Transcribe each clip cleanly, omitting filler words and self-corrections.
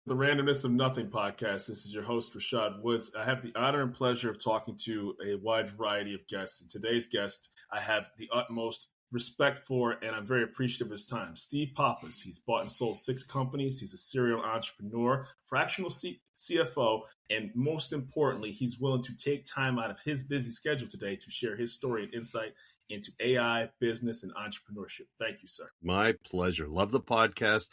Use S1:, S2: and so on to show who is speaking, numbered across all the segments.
S1: The Randomness of Nothing podcast. This is your host, Rashad Woods. I have the honor and pleasure of talking to a wide variety of guests. And today's guest, I have the utmost respect for, and I'm very appreciative of his time. Steve Pappas. He's bought and sold 6 companies. He's a serial entrepreneur, fractional CFO, and most importantly, he's willing to take time out of his busy schedule today to share his story and insight into AI, business, and entrepreneurship. Thank you, sir.
S2: My pleasure. Love the podcast.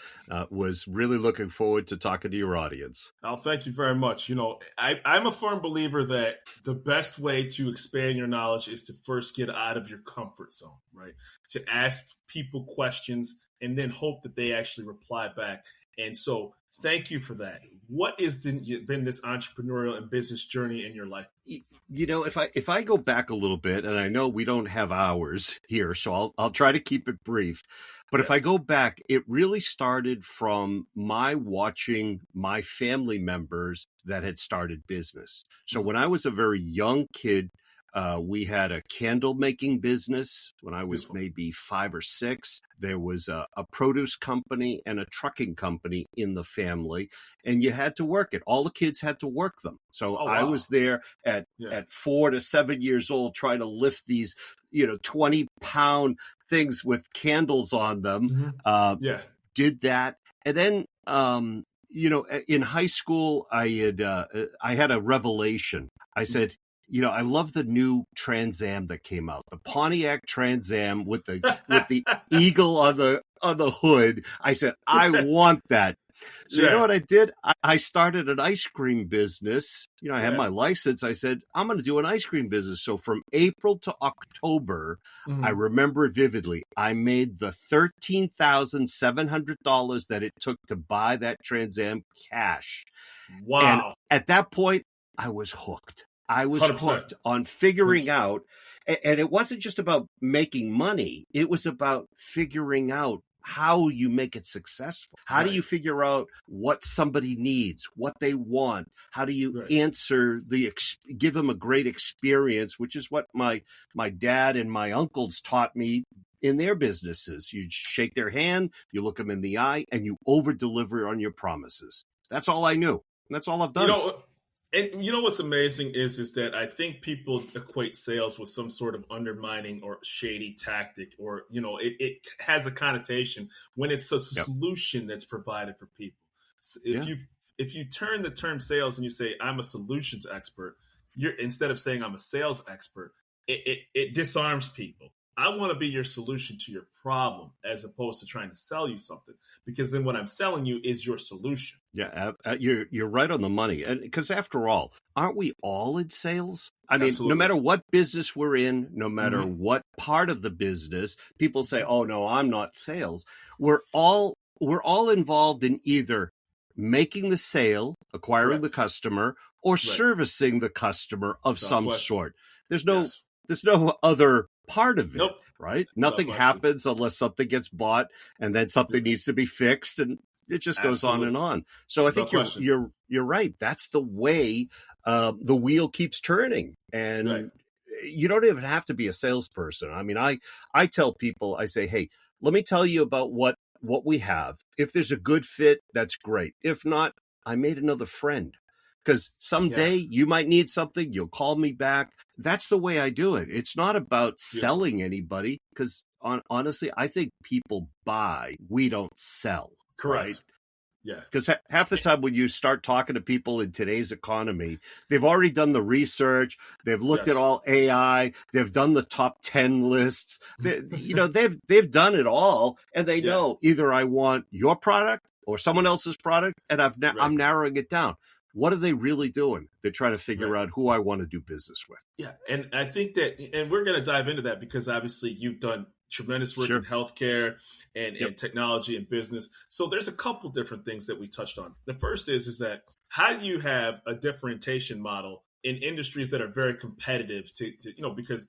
S2: Was really looking forward to talking to your audience.
S1: Oh, thank you very much. You know, I'm a firm believer that the best way to expand your knowledge is to first get out of your comfort zone, right? To ask people questions and then hope that they actually reply back. And so thank you for that. What has been this entrepreneurial and business journey in your life?
S2: You know, if I go back a little bit, and I know we don't have hours here, so I'll try to keep it brief. But if I go back, it really started from my watching my family members that had started business. So when I was a very young kid, we had a candle making business when I was maybe 5 or 6. There was a produce company and a trucking company in the family, and you had to work it. All the kids had to work them. So I was there at 4 to 7 years old trying to lift these, 20-pound things with candles on them. Did that. And then, in high school, I had a revelation. I said, I love the new Trans Am that came out, the Pontiac Trans Am with the eagle on the hood. I said, I want that. So you know what I did? I started an ice cream business. I had my license. I said, I'm going to do an ice cream business. So from April to October, I remember it vividly. I made the $13,700 that it took to buy that Trans Am cash.
S1: Wow.
S2: And at that point, I was hooked. I was 100%. Hooked on figuring 100%. Out, and it wasn't just about making money. It was about figuring out how you make it successful. How do you figure out what somebody needs, what they want? How do you answer give them a great experience, which is what my dad and my uncles taught me in their businesses. You shake their hand, you look them in the eye, and you over-deliver on your promises. That's all I knew. That's all I've done.
S1: And you know what's amazing is that I think people equate sales with some sort of undermining or shady tactic, or it has a connotation when it's a solution that's provided for people. So if you turn the term sales and you say I'm a solutions expert, instead of saying I'm a sales expert, it disarms people. I want to be your solution to your problem as opposed to trying to sell you something, because then what I'm selling you is your solution.
S2: Yeah, you're right on the money. And because after all, aren't we all in sales? I mean, no matter what business we're in, no matter what part of the business, people say, "Oh no, I'm not sales." We're all involved in either making the sale, acquiring the customer, or servicing the customer of some sort. There's no other part of it, right? Nothing happens unless something gets bought, and then something needs to be fixed, and it just goes on and on. So I think you're right. That's the way the wheel keeps turning, and you don't even have to be a salesperson. I mean, I tell people, I say, hey, let me tell you about what we have. If there's a good fit, that's great. If not, I made another friend. Because someday you might need something, you'll call me back. That's the way I do it. It's not about selling anybody, because honestly, I think people buy. We don't sell.
S1: Correct.
S2: Right?
S1: Yeah.
S2: Because half the time when you start talking to people in today's economy, they've already done the research. They've looked at all AI. They've done the top 10 lists. They've done it all, and they know either I want your product or someone else's product, and I'm narrowing it down. What are they really doing? They're trying to figure out who I want to do business with.
S1: Yeah, and I think that, and we're going to dive into that because obviously you've done tremendous work in healthcare and technology and business. So there's a couple different things that we touched on. The first is that how do you have a differentiation model in industries that are very competitive because,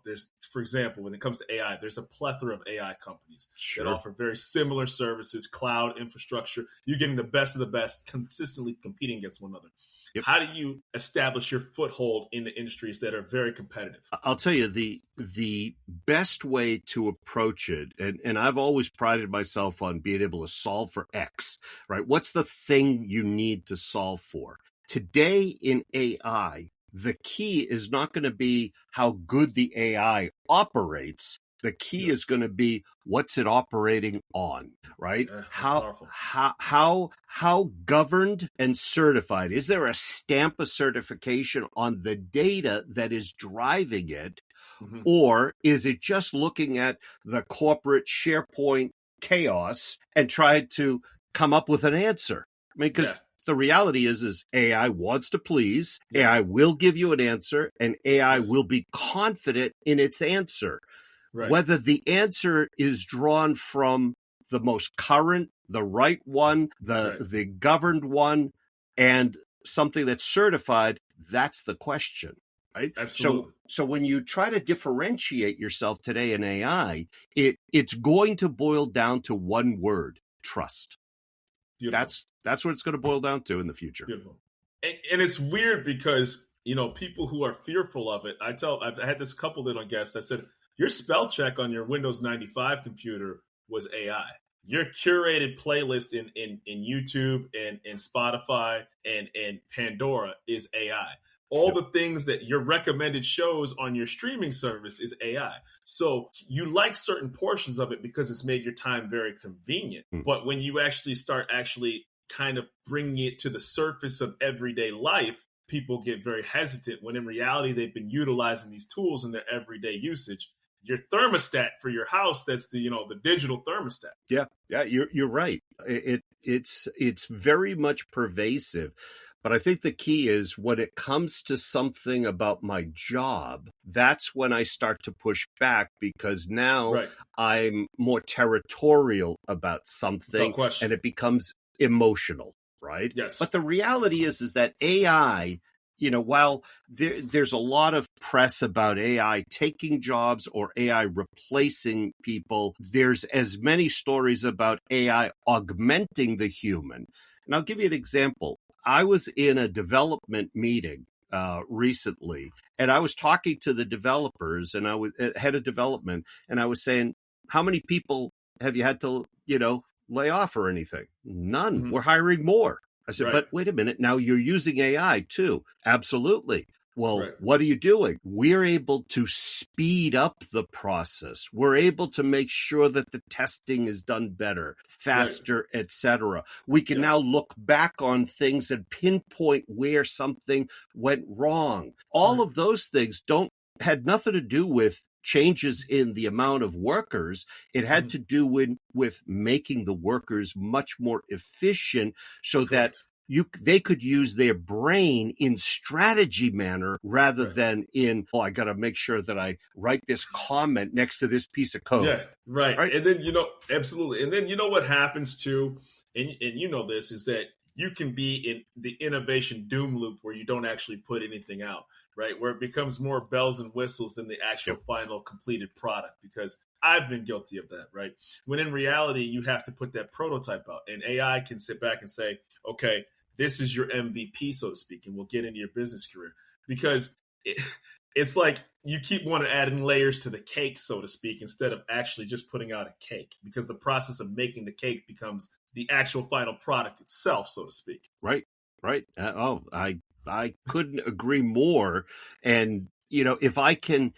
S1: there's, for example, when it comes to AI, there's a plethora of AI companies that
S2: Sure.
S1: offer very similar services, cloud infrastructure. You're getting the best of the best, consistently competing against one another.
S2: Yep.
S1: How do you establish your foothold in the industries that are very competitive?
S2: I'll tell you the best way to approach it, and I've always prided myself on being able to solve for X, right? What's the thing you need to solve for? Today in AI, the key is not going to be how good the AI operates. The key
S1: Yeah.
S2: is going to be what's it operating on, right?
S1: Yeah, that's powerful.
S2: How governed and certified? Is there a stamp of certification on the data that is driving it?
S1: Mm-hmm.
S2: Or is it just looking at the corporate SharePoint chaos and tried to come up with an answer? I mean, because the reality is AI wants to please,
S1: Yes.
S2: AI will give you an answer, and AI
S1: Yes.
S2: will be confident in its answer.
S1: Right.
S2: Whether the answer is drawn from the most current, the right one, the governed one, and something that's certified, that's the question, right?
S1: Absolutely.
S2: So when you try to differentiate yourself today in AI, it's going to boil down to one word: trust.
S1: Beautiful.
S2: That's what it's going to boil down to in the future.
S1: Beautiful. And it's weird because, people who are fearful of it, I've had this couple little guests that said, your spell check on your Windows 95 computer was AI. Your curated playlist in YouTube and Spotify and Pandora is AI. All the things that your recommended shows on your streaming service is AI. So you like certain portions of it because it's made your time very convenient. But when you actually start kind of bringing it to the surface of everyday life, people get very hesitant when in reality they've been utilizing these tools in their everyday usage. Your thermostat for your house, that's the digital thermostat.
S2: Yeah, you're right. It's very much pervasive. But I think the key is when it comes to something about my job, that's when I start to push back, because now I'm more territorial about something and it becomes emotional, right?
S1: Yes.
S2: But the reality is that AI, while there's a lot of press about AI taking jobs or AI replacing people, there's as many stories about AI augmenting the human. And I'll give you an example. I was in a development meeting recently, and I was talking to the developers, and I was head of development, and I was saying, how many people have you had to, lay off or anything? None. Mm-hmm. We're hiring more. I said, but wait a minute. Now you're using AI too. Absolutely. Well, what are you doing? We're able to speed up the process. We're able to make sure that the testing is done better, faster, etc. We can now look back on things and pinpoint where something went wrong. All of those things had nothing to do with changes in the amount of workers. It had to do with making the workers much more efficient so that they could use their brain in strategy manner rather than in, I got to make sure that I write this comment next to this piece of code.
S1: Yeah, right. And then, absolutely. And then, what happens too, and this, is that you can be in the innovation doom loop where you don't actually put anything out, right? Where it becomes more bells and whistles than the actual final completed product, because I've been guilty of that, right? When in reality, you have to put that prototype out, and AI can sit back and say, okay, this is your MVP, so to speak, and we'll get into your business career. Because it's like you keep wanting to add in layers to the cake, so to speak, instead of actually just putting out a cake, because the process of making the cake becomes the actual final product itself, so to speak.
S2: Right. I couldn't agree more. And if I can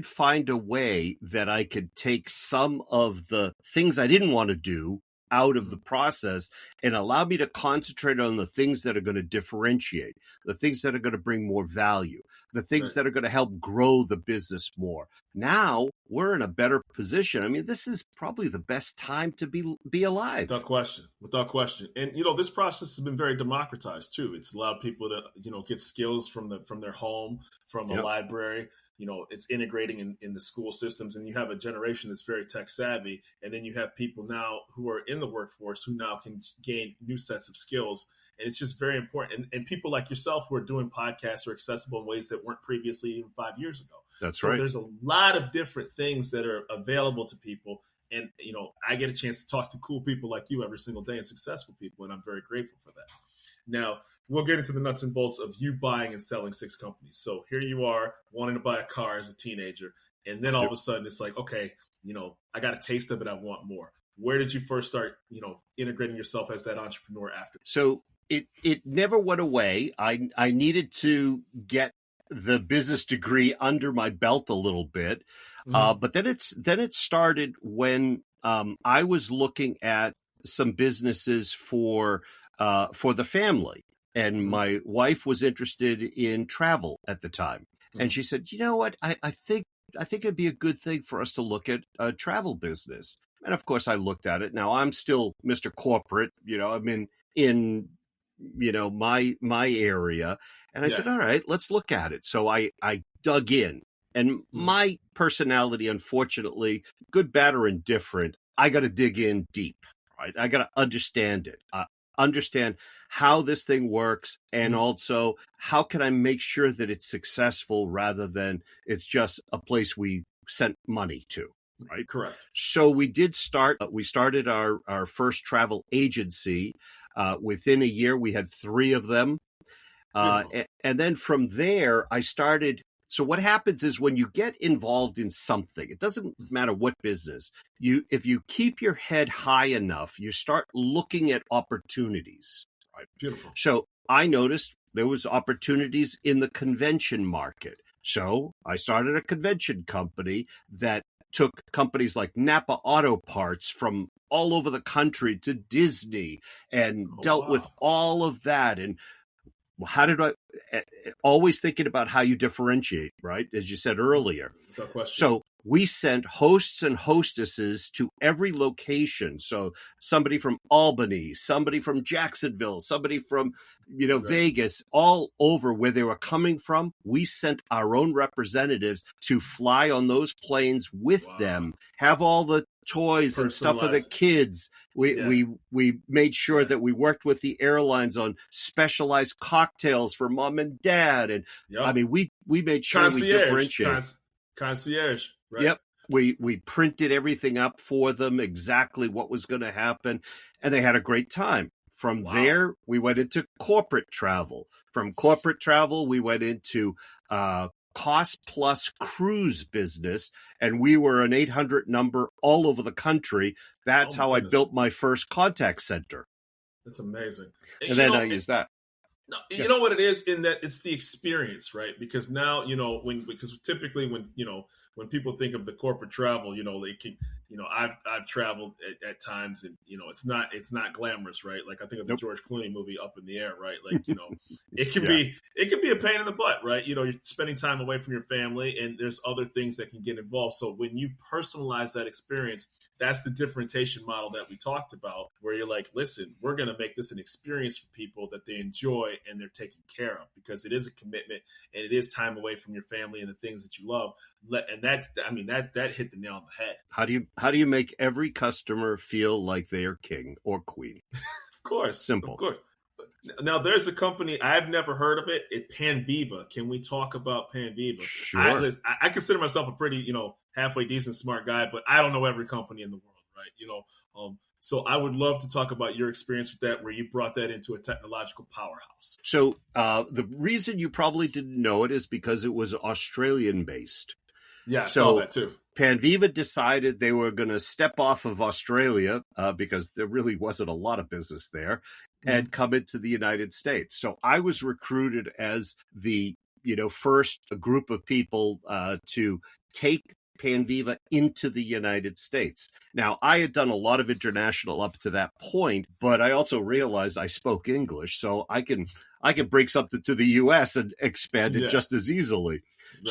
S2: find a way that I could take some of the things I didn't want to do out of the process and allow me to concentrate on the things that are going to differentiate, the things that are going to bring more value, the things that are going to help grow the business more. Now we're in a better position. I mean, this is probably the best time to be alive.
S1: Without question. And, this process has been very democratized too. It's allowed people to, get skills from their home, from a library. It's integrating in the school systems, and you have a generation that's very tech savvy. And then you have people now who are in the workforce who now can gain new sets of skills. And it's just very important. And people like yourself who are doing podcasts are accessible in ways that weren't previously even 5 years ago.
S2: That's
S1: So
S2: right.
S1: there's a lot of different things that are available to people. And, I get a chance to talk to cool people like you every single day and successful people. And I'm very grateful for that. Now, we'll get into the nuts and bolts of you buying and selling 6 companies. So here you are wanting to buy a car as a teenager. And then all of a sudden it's like, okay, I got a taste of it. I want more. Where did you first start, integrating yourself as that entrepreneur after?
S2: So it never went away. I needed to get the business degree under my belt a little bit. But then it started when I was looking at some businesses for the family. And my wife was interested in travel at the time. And she said, you know what, I think it'd be a good thing for us to look at a travel business. And of course I looked at it. Now I'm still Mr. Corporate, I'm in my area. And I said, all right, let's look at it. So I dug in. And my personality, unfortunately, good, bad, or indifferent, I got to dig in deep, right? I got to understand it, understand how this thing works, and also how can I make sure that it's successful rather than it's just a place we sent money to, right?
S1: Correct.
S2: So we started our first travel agency. Within a year, we had 3 of them. And then from there, I started. So what happens is when you get involved in something, it doesn't matter what business, if you keep your head high enough, you start looking at opportunities. Right?
S1: Beautiful.
S2: So I noticed there was opportunities in the convention market. So I started a convention company that took companies like Napa Auto Parts from all over the country to Disney and dealt with all of that. And how did I always thinking about how you differentiate, right? As you said earlier.
S1: No question.
S2: So we sent hosts and hostesses to every location. So somebody from Albany, somebody from Jacksonville, somebody from, Vegas, all over where they were coming from. We sent our own representatives to fly on those planes with them, have all the toys and stuff for the kids. We made sure that we worked with the airlines on specialized cocktails for mom and dad. And I mean, we made sure we differentiate.
S1: Concierge, right?
S2: Yep. We printed everything up for them, exactly what was going to happen. And they had a great time. From there, we went into corporate travel. From corporate travel, we went into cost plus cruise business, and we were an 800 number all over the country. That's how I built my first contact center.
S1: That's amazing.
S2: And then I used that.
S1: No, you know what it is in that it's the experience, right? Because now, because typically when people think of the corporate travel, they can, I've traveled at times and, it's not glamorous, right? Like I think of the George Clooney movie Up in the Air, right? Like, it can be a pain in the butt, right? You're spending time away from your family and there's other things that can get involved. So when you personalize that experience, that's the differentiation model that we talked about, where you're like, listen, we're going to make this an experience for people that they enjoy and they're taken care of, because it is a commitment and it is time away from your family and the things that you love. And that hit the nail on the head.
S2: How do you make every customer feel like they are king or queen?
S1: Of course.
S2: Simple.
S1: Of course. Now, there's a company, I've never heard of it. It's Panviva. Can we talk about Panviva?
S2: Sure.
S1: I consider myself a pretty, halfway decent, smart guy, but I don't know every company in the world, right? So I would love to talk about your experience with that, where you brought that into a technological powerhouse.
S2: So the reason you probably didn't know it is because it was Australian-based.
S1: Yeah, I saw that too.
S2: Panviva decided they were going to step off of Australia because there really wasn't a lot of business there, and come into the United States. So I was recruited as the first group of people to take Panviva into the United States. Now, I had done a lot of international up to that point, but I also realized I spoke English, so I can bring something to the U.S. and expand it just as easily.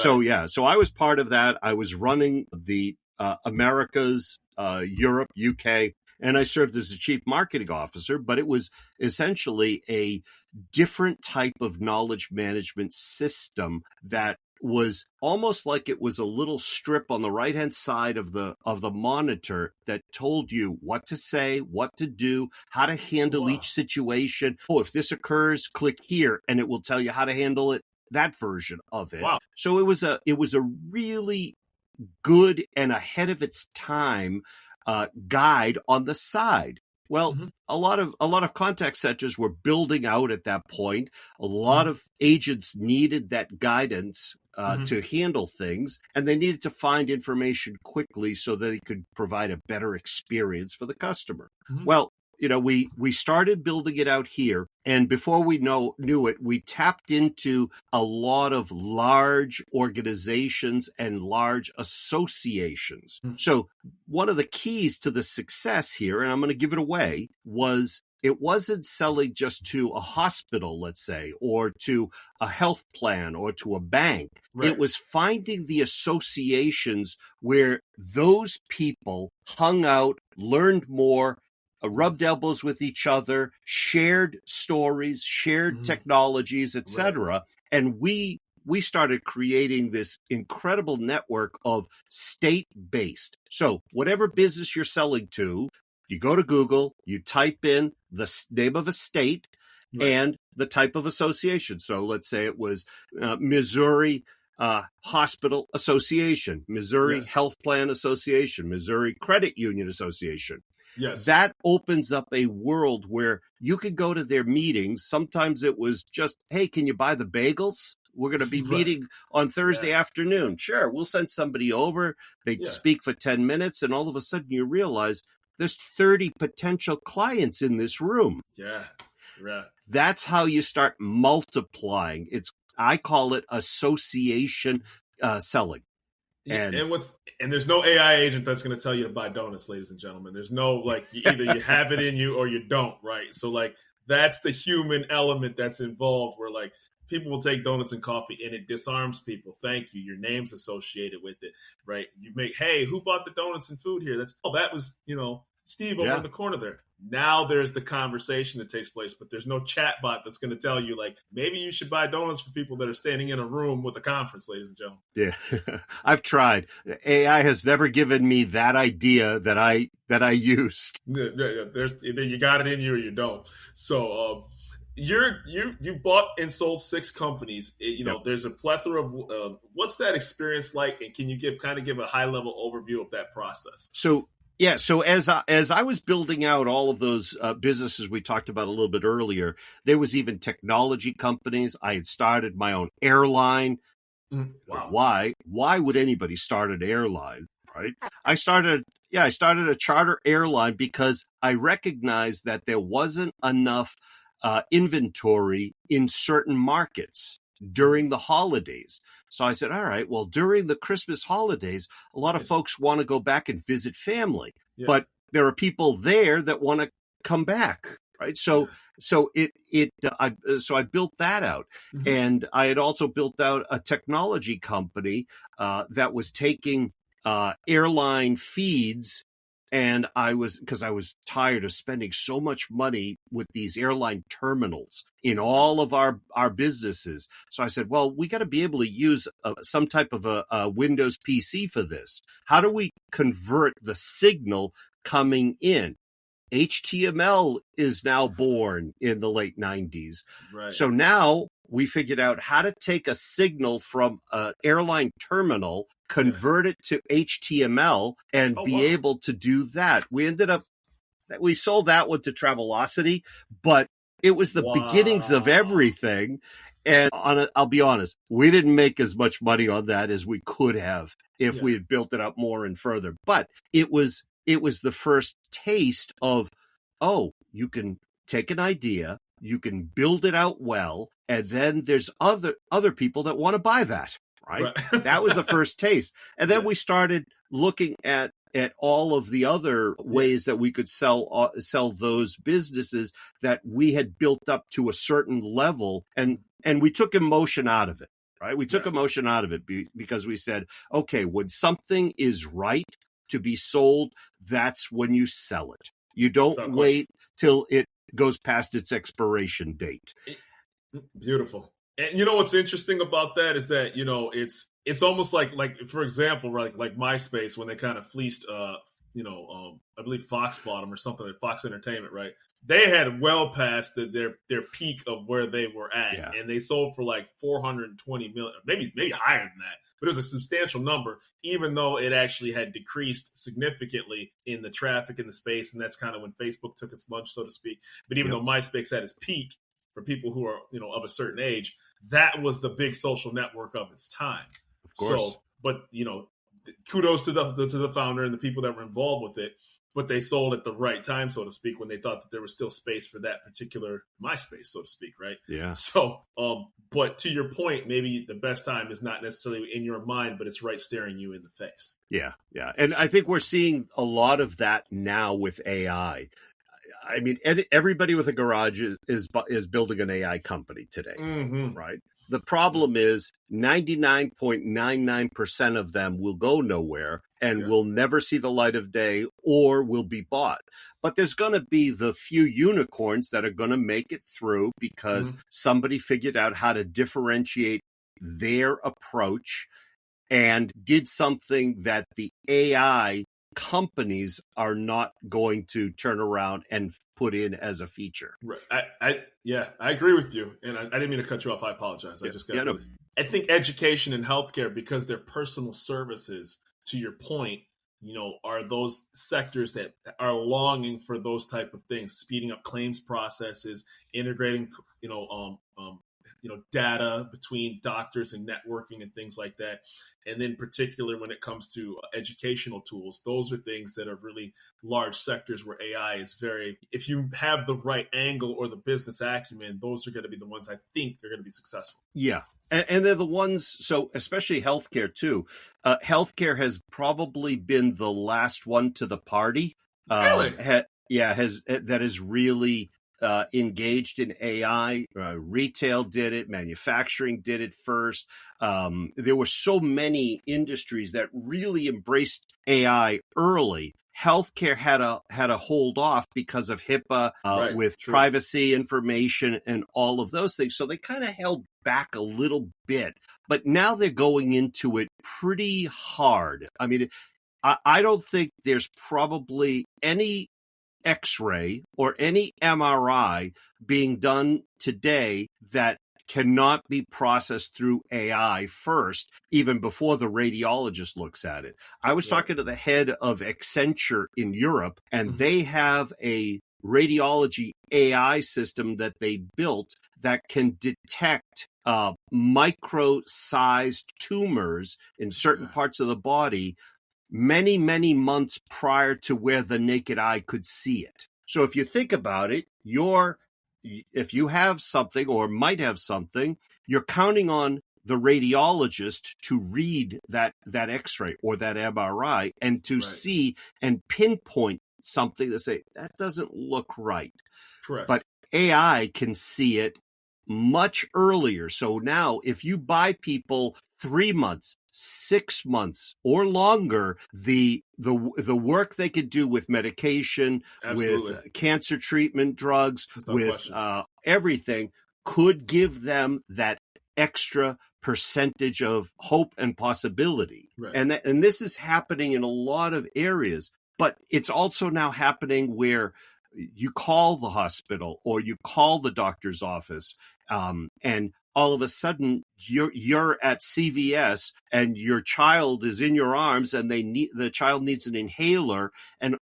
S2: Right. So I was part of that. I was running the Americas, Europe, UK, and I served as the chief marketing officer, but it was essentially a different type of knowledge management system that was almost like it was a little strip on the right-hand side of the monitor that told you what to say, what to do, how to handle each situation. Oh, if this occurs, click here, and it will tell you how to handle it, that version of it.
S1: Wow.
S2: So it was a really good and ahead of its time guide on the side. Well, a lot of contact centers were building out at that point. A lot of agents needed that guidance to handle things, and they needed to find information quickly so that they could provide a better experience for the customer. Well, we started building it out here, and before we knew it, we tapped into a lot of large organizations and large associations. So one of the keys to the success here, and I'm going to give it away, was it wasn't selling just to a hospital, let's say, or to a health plan or to a bank. Right. It was finding the associations where those people hung out, learned more, rubbed elbows with each other, shared stories, shared technologies, etc. Right. And we started creating this incredible network of state-based. So whatever business you're selling to, you go to Google, you type in the name of a state and the type of association. So let's say it was Missouri Hospital Association, Missouri Health Plan Association, Missouri Credit Union Association. Yes. That opens up a world where you could go to their meetings. Sometimes it was just, hey, can you buy the bagels? We're going to be meeting on Thursday afternoon. Sure, we'll send somebody over. They'd speak for 10 minutes, and all of a sudden you realize there's 30 potential clients in this room. Yeah, right. That's how you start multiplying. I call it association selling.
S1: And there's no AI agent that's going to tell you to buy donuts, ladies and gentlemen. There's no either you have it in you or you don't, right? So that's the human element that's involved, where people will take donuts and coffee and it disarms people. Thank you. Your name's associated with it, right? You make, hey, who bought the donuts and food here? That was, Steve over in the corner there. Now there's the conversation that takes place, but there's no chat bot that's going to tell you, maybe you should buy donuts for people that are standing in a room with a conference, ladies and gentlemen.
S2: Yeah, I've tried. AI has never given me that idea that I used.
S1: Yeah. There's either you got it in you or you don't. So, you bought and sold 6 companies. There's a plethora of what's that experience like, and can you give a high level overview of that process?
S2: So as I was building out all of those businesses we talked about a little bit earlier, there was even technology companies. I had started my own airline. Wow. Why would anybody start an airline, right? I started a charter airline because I recognized that there wasn't enough inventory in certain markets during the holidays. So I said, all right, well, during the Christmas holidays, a lot of folks want to go back and visit family, but there are people there that want to come back, right? So I built that out, and I had also built out a technology company that was taking airline feeds. And because I was tired of spending so much money with these airline terminals in all of our businesses. So I said, well, we got to be able to use some type of a Windows PC for this. How do we convert the signal coming in? HTML is now born in the late 90s. Right. So now we figured out how to take a signal from an airline terminal, convert it to HTML, and be able to do that. We sold that one to Travelocity, but it was the beginnings of everything. And I'll be honest, we didn't make as much money on that as we could have if we had built it up more and further. But it was the first taste of, you can take an idea, you can build it out well, and then there's other people that want to buy that, right? That was the first taste. And then we started looking at all of the other ways that we could sell those businesses that we had built up to a certain level, and we took emotion out of it, right? We took emotion out of it because we said, okay, when something is right to be sold, that's when you sell it. You don't wait till it goes past its expiration date.
S1: Beautiful. And you know what's interesting about that is that it's almost like for example, right, like MySpace when they kind of fleeced I believe Fox bought them or something like Fox Entertainment, right? They had well past their peak of where they were at,
S2: Yeah.
S1: and they sold for like 420 million, maybe higher than that, but it was a substantial number, even though it actually had decreased significantly in the traffic in the space, and that's kind of when Facebook took its lunch, so to speak. But even
S2: Yep.
S1: though MySpace at its peak for people who are of a certain age, that was the big social network of its time.
S2: Of course.
S1: So, but kudos to the founder and the people that were involved with it. But they sold at the right time, so to speak, when they thought that there was still space for that particular MySpace, so to speak, right?
S2: Yeah.
S1: So, but to your point, maybe the best time is not necessarily in your mind, but it's right staring you in the face.
S2: Yeah. Yeah. And I think we're seeing a lot of that now with AI. I mean, everybody with a garage is building an AI company today, right? The problem is 99.99% of them will go nowhere and will never see the light of day or will be bought. But there's going to be the few unicorns that are going to make it through because somebody figured out how to differentiate their approach and did something that the AI companies are not going to turn around and put in as a feature.
S1: Right. I agree with you. And I didn't mean to cut you off. I apologize. I just got I think education and healthcare, because they're personal services, to your point, are those sectors that are longing for those type of things, speeding up claims processes, integrating, data between doctors and networking and things like that. And then particular when it comes to educational tools, those are things that are really large sectors where AI is if you have the right angle or the business acumen, those are going to be the ones I think are going to be successful.
S2: Yeah. And they're the ones, so especially healthcare too. Healthcare has probably been the last one to the party.
S1: Really?
S2: That is really engaged in AI. Retail did it. Manufacturing did it first. There were so many industries that really embraced AI early. Healthcare had a hold off because of HIPAA with privacy information and all of those things. So they kind of held back a little bit. But now they're going into it pretty hard. I mean, I don't think there's probably any X-ray or any MRI being done today that cannot be processed through AI first, even before the radiologist looks at it. I was talking to the head of Accenture in Europe, and they have a radiology AI system that they built that can detect micro-sized tumors in certain parts of the body many, many months prior to where the naked eye could see it. So if you think about it, if you have something or might have something, you're counting on the radiologist to read that X-ray or that MRI and to see and pinpoint something to say, that doesn't look right.
S1: Correct.
S2: But AI can see it much earlier. So now if you buy people 3 months, 6 months or longer, the work they could do with medication, with cancer treatment drugs, with everything could give them that extra percentage of hope and possibility. Right. And this is happening in a lot of areas, but it's also now happening where you call the hospital or you call the doctor's office, and all of a sudden you're at CVS and your child is in your arms and the child needs an inhaler, and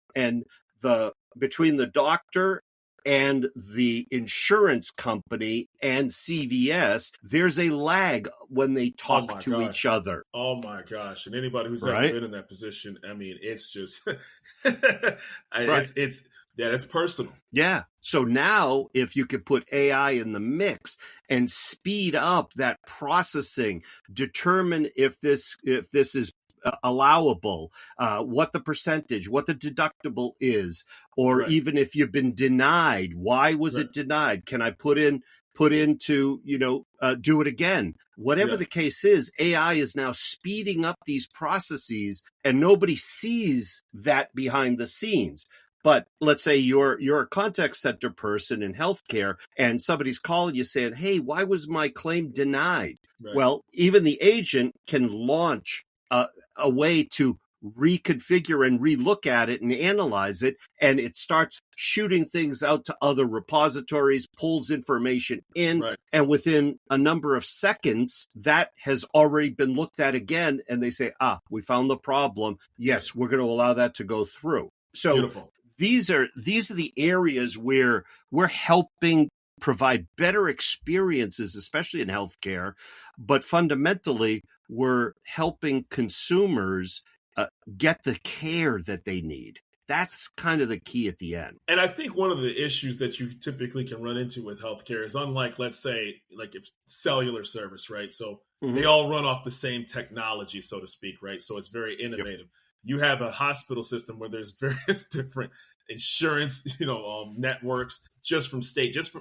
S2: between the doctor and the insurance company and CVS, there's a lag when they talk to each other.
S1: Oh my gosh. And anybody who's ever been in that position, I mean, it's just, it's personal. Yeah.
S2: So now if you could put AI in the mix and speed up that processing, determine if this is allowable, what the percentage, what the deductible is, or even if you've been denied, why was it denied? Can I put in to, do it again? Whatever the case is, AI is now speeding up these processes and nobody sees that behind the scenes. But let's say you're a contact center person in healthcare, and somebody's calling you saying, "Hey, why was my claim denied?"
S1: Right.
S2: Well, even the agent can launch a way to reconfigure and relook at it and analyze it, and it starts shooting things out to other repositories, pulls information in,
S1: Right.
S2: and within a number of seconds, that has already been looked at again, and they say, we found the problem. Yes, we're going to allow that to go through. So
S1: Beautiful.
S2: These are the areas where we're helping provide better experiences, especially in healthcare, but fundamentally, we're helping consumers get the care that they need. That's kind of the key at the end.
S1: And I think one of the issues that you typically can run into with healthcare is, unlike, let's say, like if cellular service, right? So they all run off the same technology, so to speak, right? So it's very innovative. Yep. You have a hospital system where there's various different insurance, networks just from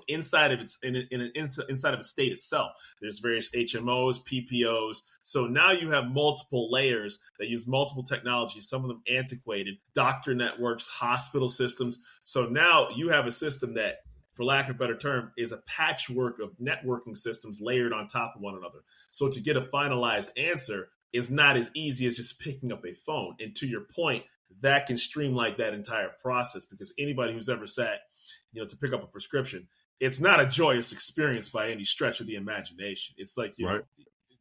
S1: inside of its inside of a state itself. There's various HMOs, PPOs. So now you have multiple layers that use multiple technologies, some of them antiquated, doctor networks, hospital systems. So now you have a system that, for lack of a better term, is a patchwork of networking systems layered on top of one another. So to get a finalized answer is not as easy as just picking up a phone. And to your point, that can streamline that entire process, because anybody who's ever sat, to pick up a prescription, it's not a joyous experience by any stretch of the imagination. It's like,
S2: right.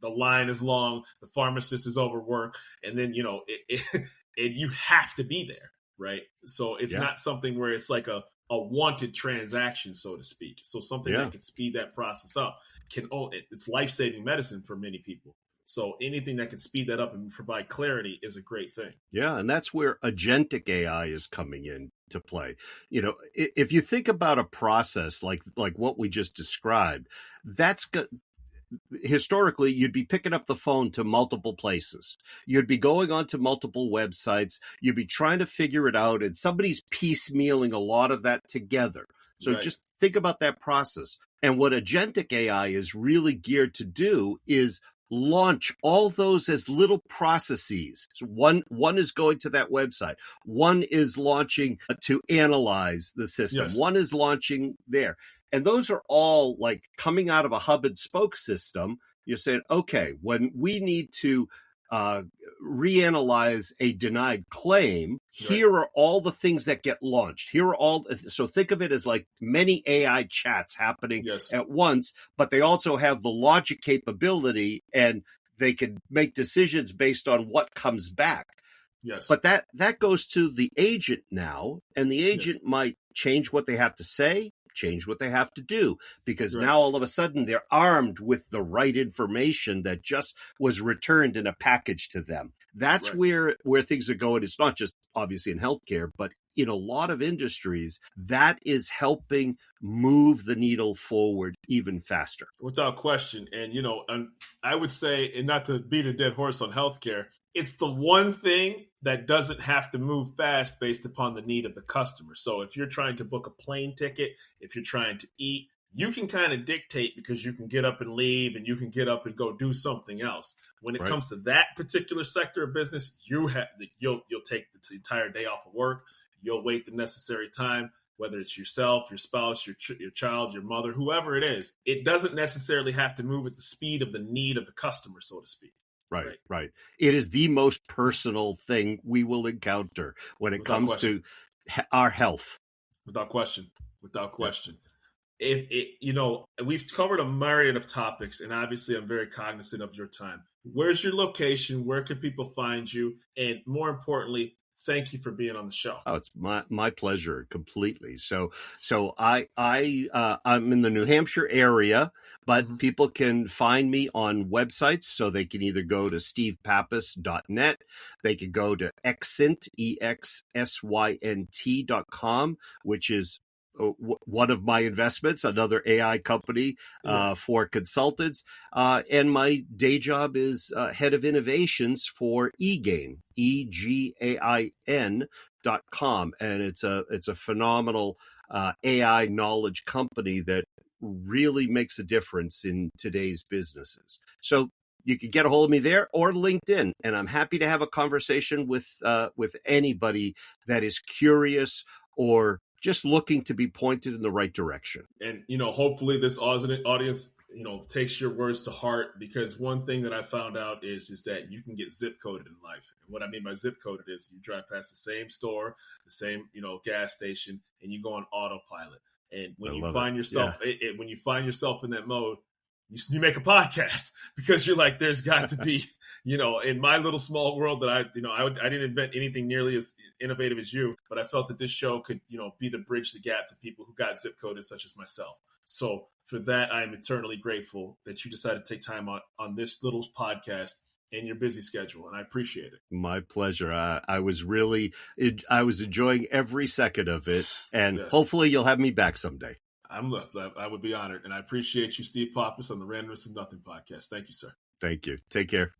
S1: The line is long, the pharmacist is overworked, and then, you have to be there, right? So it's not something where it's like a wanted transaction, so to speak. So something that can speed that process up it's life-saving medicine for many people. So anything that can speed that up and provide clarity is a great thing.
S2: Yeah, and that's where agentic AI is coming in to play. If you think about a process like what we just described, that's good. Historically, you'd be picking up the phone to multiple places. You'd be going onto multiple websites. You'd be trying to figure it out, and somebody's piecemealing a lot of that together. So just think about that process. And what agentic AI is really geared to do is launch all those as little processes. So one is going to that website. One is launching to analyze the system. Yes. One is launching there. And those are all like coming out of a hub and spoke system. You're saying, okay, when we need to reanalyze a denied claim, here are all the things that get launched. Here are all. So think of it as like many AI chats happening at once, but they also have the logic capability, and they can make decisions based on what comes back.
S1: Yes.
S2: But that goes to the agent now, and the agent might change what they have to say, change what they have to do, because now all of a sudden they're armed with the right information that just was returned in a package to them. That's where things are going. It's not just obviously in healthcare, but in a lot of industries, that is helping move the needle forward even faster.
S1: Without question. And, I would say, and not to beat a dead horse on healthcare, it's the one thing that doesn't have to move fast based upon the need of the customer. So if you're trying to book a plane ticket, if you're trying to eat, you can kind of dictate, because you can get up and leave, and you can get up and go do something else. When it comes to that particular sector of business, you'll take the entire day off of work. You'll wait the necessary time, whether it's yourself, your spouse, your child, your mother, whoever it is. It doesn't necessarily have to move at the speed of the need of the customer, so to speak.
S2: Right. It is the most personal thing we will encounter when it comes to our health.
S1: Without question. If we've covered a myriad of topics, and obviously I'm very cognizant of your time. Where's your location? Where can people find you? And more importantly, thank you for being on the show.
S2: Oh, it's my pleasure completely. So I'm in the New Hampshire area, but people can find me on websites. So they can either go to stevepappas.net. They can go to Exsynt, EXSYNT.com, which is one of my investments, another AI company for consultants. And my day job is head of innovations for eGain, EGAIN.com. And it's a phenomenal AI knowledge company that really makes a difference in today's businesses. So you can get a hold of me there or LinkedIn, and I'm happy to have a conversation with anybody that is curious or just looking to be pointed in the right direction.
S1: And, hopefully this audience, takes your words to heart, because one thing that I found out is that you can get zip coded in life. And what I mean by zip coded is you drive past the same store, the same, gas station, and you go on autopilot. And when you find yourself, when you find yourself in that mode, you make a podcast, because you're like, there's got to be, in my little small world that I didn't invent anything nearly as innovative as you, but I felt that this show could, be the bridge, the gap to people who got zip coded, such as myself. So for that, I am eternally grateful that you decided to take time on this little podcast in your busy schedule, and I appreciate it.
S2: My pleasure. I was enjoying every second of it, and hopefully you'll have me back someday.
S1: I would be honored, and I appreciate you, Steve Pappas, on the Randomness of Nothing podcast. Thank you, sir.
S2: Thank you. Take care.